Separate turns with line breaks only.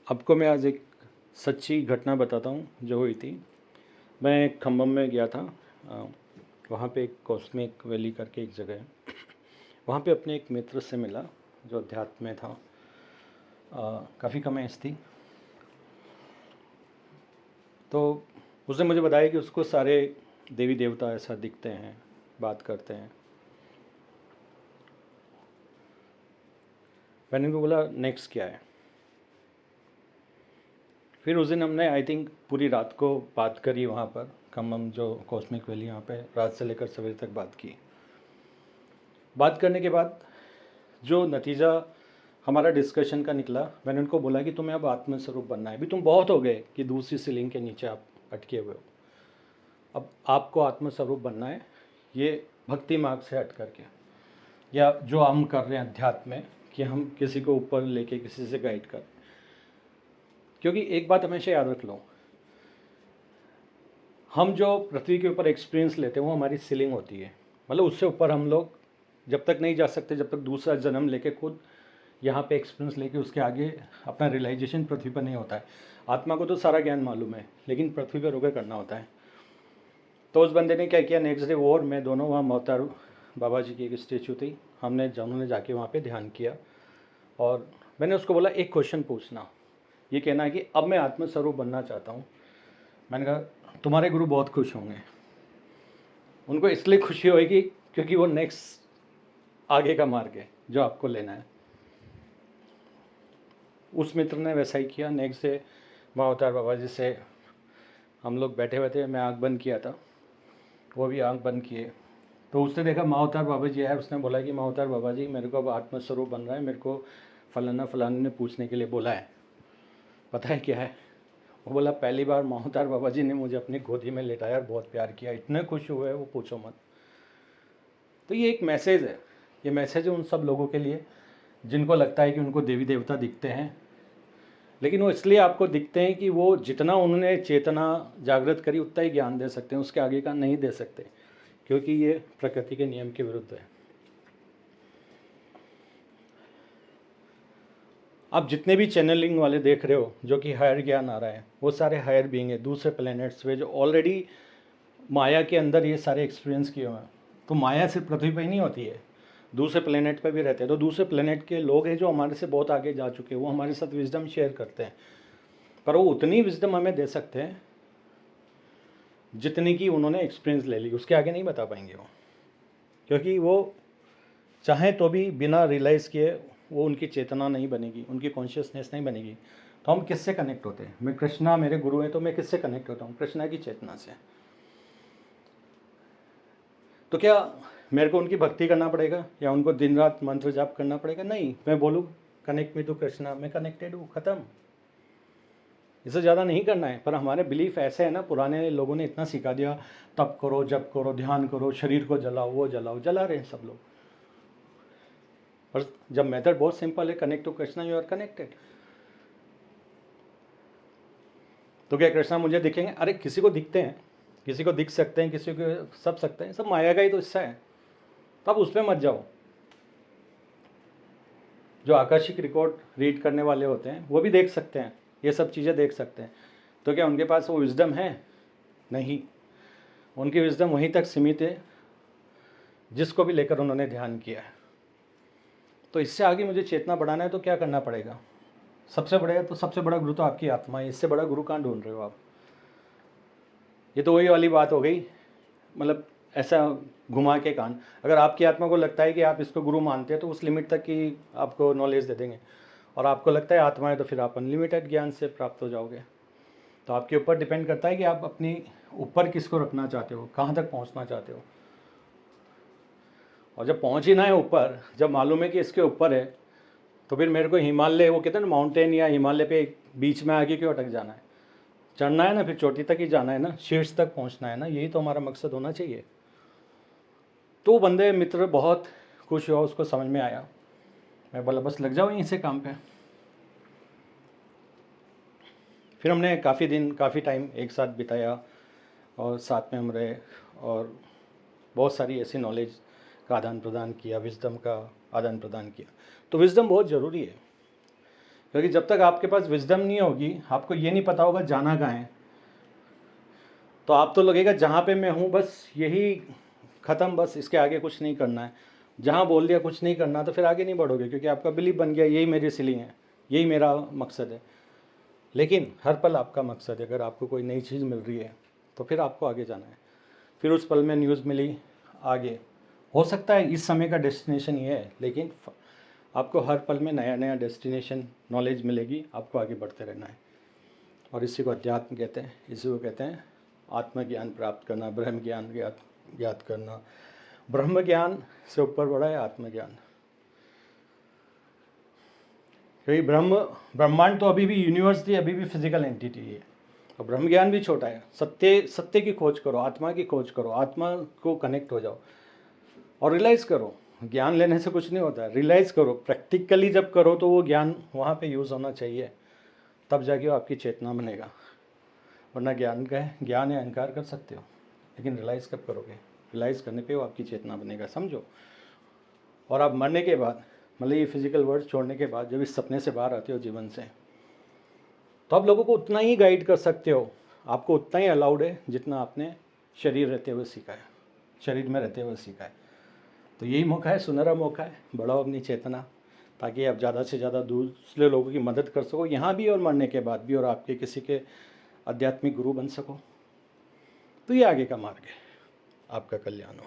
आपको मैं आज एक सच्ची घटना बताता हूँ जो हुई थी। मैं खम्भम में गया था। वहाँ पे एक कॉस्मिक वैली करके एक जगह है। वहाँ पे अपने एक मित्र से मिला जो अध्यात्म में था। काफ़ी कम एज थी। तो उसने मुझे बताया कि उसको सारे देवी देवता ऐसा दिखते हैं, बात करते हैं। मैंने उनको बोला नेक्स्ट क्या है। फिर उस दिन हमने आई थिंक पूरी रात को बात करी वहाँ पर खम्भम जो कॉस्मिक वैली, यहाँ पे रात से लेकर सवेरे तक बात की। बात करने के बाद जो नतीजा हमारा डिस्कशन का निकला, मैंने उनको बोला कि तुम्हें अब आत्मस्वरूप बनना है। अभी तुम बहुत हो गए कि दूसरी सीलिंग के नीचे आप अटके हुए हो। अब आपको आत्मस्वरूप बनना है, ये भक्ति मार्ग से हट करके, या जो हम कर रहे हैं अध्यात्म में कि हम किसी को ऊपर लेके किसी से गाइड कर। क्योंकि एक बात हमेशा याद रख लो, हम जो पृथ्वी के ऊपर एक्सपीरियंस लेते हैं वो हमारी सीलिंग होती है। मतलब उससे ऊपर हम लोग जब तक नहीं जा सकते, जब तक दूसरा जन्म लेके खुद यहाँ पे एक्सपीरियंस लेके उसके आगे अपना रियलाइजेशन पृथ्वी पर नहीं होता है। आत्मा को तो सारा ज्ञान मालूम है, लेकिन पृथ्वी पर रुके करना होता है। तो उस बंदे ने क्या किया, नेक्स्ट डे वो और मैं दोनों वहाँ मोहतार बाबा जी की एक स्टेचू थी, उन्होंने जाके वहाँ पे ध्यान किया। और मैंने उसको बोला एक क्वेश्चन पूछना, ये कहना है कि अब मैं आत्मस्वरूप बनना चाहता हूँ। मैंने कहा तुम्हारे गुरु बहुत खुश होंगे। उनको इसलिए खुशी होगी क्योंकि वो नेक्स्ट आगे का मार्ग है जो आपको लेना है। उस मित्र ने वैसा ही किया। नेक्स्ट डे महाअवतार बाबा जी से हम लोग बैठे हुए थे, मैं आँख बंद किया था, वो भी आँख बंद किए। तो उसने देखा महाअवतार बाबा जी है, उसने बोला कि महाअवतार बाबा जी मेरे को अब आत्मस्वरूप बन रहा है, मेरे को फलाना फलाना ने पूछने के लिए बोला है। पता है क्या है? वो बोला पहली बार महाअवतार बाबा जी ने मुझे अपनी गोदी में लेटाया और बहुत प्यार किया, इतने खुश हुए वो पूछो मत। तो ये एक मैसेज है, ये मैसेज है उन सब लोगों के लिए जिनको लगता है कि उनको देवी देवता दिखते हैं, लेकिन वो इसलिए आपको दिखते हैं कि वो जितना उन्होंने चेतना जागृत करी उतना ही ज्ञान दे सकते हैं, उसके आगे का नहीं दे सकते, क्योंकि ये प्रकृति के नियम के विरुद्ध है। आप जितने भी चैनलिंग वाले देख रहे हो जो कि हायर ज्ञान आ रहा है, वो सारे हायर बीइंग है दूसरे प्लैनेट्स पे, जो ऑलरेडी माया के अंदर ये सारे एक्सपीरियंस किए हुए हैं। तो माया सिर्फ पृथ्वी पर ही नहीं होती है, दूसरे प्लेनेट पर भी रहते हैं। तो दूसरे प्लेनेट के लोग हैं जो हमारे से बहुत आगे जा चुके हैं, वो हमारे साथ विजडम शेयर करते हैं, पर वो उतनी विजडम हमें दे सकते हैं जितनी की उन्होंने एक्सपीरियंस ले ली, उसके आगे नहीं बता पाएंगे वो, क्योंकि वो चाहें तो भी बिना रियलाइज़ किए वो उनकी चेतना नहीं बनेगी, उनकी कॉन्शियसनेस नहीं बनेगी। तो हम किससे कनेक्ट होते हैं? मैं कृष्णा मेरे गुरु हैं, तो मैं किससे कनेक्ट होता हूँ? कृष्णा की चेतना से। तो क्या मेरे को उनकी भक्ति करना पड़ेगा या उनको दिन रात मंत्र जाप करना पड़ेगा? नहीं, मैं बोलूँ कनेक्ट मी टू कृष्णा, मैं कनेक्टेड हूँ, ख़त्म। इससे ज़्यादा नहीं करना है। पर हमारे बिलीफ ऐसे है ना, पुराने लोगों ने इतना सिखा दिया, तप करो, जप करो, ध्यान करो, शरीर को जलाओ, वो जलाओ, जला रहे हैं सब लोग। और जब मेथड बहुत सिंपल है, connect to Krishna, you are connected. तो क्या कृष्णा मुझे दिखेंगे? अरे किसी को दिखते हैं, किसी को दिख सकते हैं, किसी को सब सकते हैं, सब माया का ही तो हिस्सा है। तब उस पर मत जाओ। जो आकाशिक रिकॉर्ड रीड करने वाले होते हैं वो भी देख सकते हैं, ये सब चीज़ें देख सकते हैं। तो क्या उनके पास वो विजडम है? नहीं, उनकी विजडम वहीं तक सीमित है जिसको भी लेकर उन्होंने ध्यान किया है। तो इससे आगे मुझे चेतना बढ़ाना है तो क्या करना पड़ेगा? सबसे बड़ा गुरु तो आपकी आत्मा है। इससे बड़ा गुरु कहाँ ढूंढ रहे हो आप? ये तो वही वाली बात हो गई, मतलब ऐसा घुमा के कान। अगर आपकी आत्मा को लगता है कि आप इसको गुरु मानते हैं तो उस लिमिट तक की आपको नॉलेज दे देंगे, और आपको लगता है आत्मा है तो फिर आप अनलिमिटेड ज्ञान से प्राप्त हो जाओगे। तो आपके ऊपर डिपेंड करता है कि आप अपनी ऊपर किसको रखना चाहते हो, कहाँ तक पहुँचना चाहते हो। और जब पहुँच ही ना है ऊपर, जब मालूम है कि इसके ऊपर है, तो फिर मेरे को हिमालय, वो कहते हैं ना माउंटेन या हिमालय पे बीच में आगे क्यों अटक जाना है? चढ़ना है ना, फिर चोटी तक ही जाना है ना, शीर्ष तक पहुँचना है ना, यही तो हमारा मकसद होना चाहिए। तो बंदे मित्र बहुत खुश हुआ, उसको समझ में आया। मैं बोला बस लग जाओ यहीं से काम पे। फिर हमने काफ़ी टाइम एक साथ बिताया और साथ में हम रहे, और बहुत सारी ऐसी नॉलेज का आदान प्रदान किया, विजडम का आदान प्रदान किया। तो विजडम बहुत ज़रूरी है, क्योंकि जब तक आपके पास विजडम नहीं होगी, आपको ये नहीं पता होगा जाना कहाँ है, तो आप तो लगेगा जहाँ पे मैं हूँ बस यही ख़त्म, बस इसके आगे कुछ नहीं करना है। जहाँ बोल दिया कुछ नहीं करना तो फिर आगे नहीं बढ़ोगे, क्योंकि आपका बिलीफ बन गया यही मेरी सीलिंग है, यही मेरा मकसद है। लेकिन हर पल आपका मकसद है। अगर आपको कोई नई चीज़ मिल रही है तो फिर आपको आगे जाना है। फिर उस पल में न्यूज़ मिली, आगे हो सकता है इस समय का डेस्टिनेशन ये है, लेकिन आपको हर पल में नया नया डेस्टिनेशन नॉलेज मिलेगी, आपको आगे बढ़ते रहना है। और इसी को अध्यात्म कहते हैं, इसी को कहते हैं आत्मज्ञान प्राप्त करना, ब्रह्म ज्ञान ज्ञात करना। ब्रह्म ज्ञान से ऊपर बड़ा है आत्मज्ञान। क्योंकि ब्रह्मांड तो अभी भी यूनिवर्स थी, अभी भी फिजिकल एंटिटी है, और ब्रह्म ज्ञान भी छोटा है। सत्य की खोज करो, आत्मा की खोज करो, आत्मा को कनेक्ट हो जाओ और रियलाइज़ करो। ज्ञान लेने से कुछ नहीं होता है, रियलाइज़ करो। प्रैक्टिकली जब करो तो वो ज्ञान वहाँ पे यूज़ होना चाहिए, तब जाके वो आपकी चेतना बनेगा। वरना ज्ञान है, अहंकार कर सकते हो, लेकिन रियलाइज़ कब करोगे? रियलाइज़ करने पे वो आपकी चेतना बनेगा, समझो। और आप मरने के बाद, मतलब ये फिजिकल वर्ल्ड छोड़ने के बाद, जब इस सपने से बाहर आते हो जीवन से, तो आप लोगों को उतना ही गाइड कर सकते हो, आपको उतना ही अलाउड है जितना आपने शरीर रहते हुए सीखा है, शरीर में रहते हुए सीखा है। तो यही मौका है, सुनहरा मौका है, बढ़ाओ अपनी चेतना, ताकि आप ज़्यादा से ज़्यादा दूसरे लोगों की मदद कर सको, यहाँ भी और मरने के बाद भी, और आपके किसी के आध्यात्मिक गुरु बन सको। तो ये आगे का मार्ग है। आपका कल्याण हो।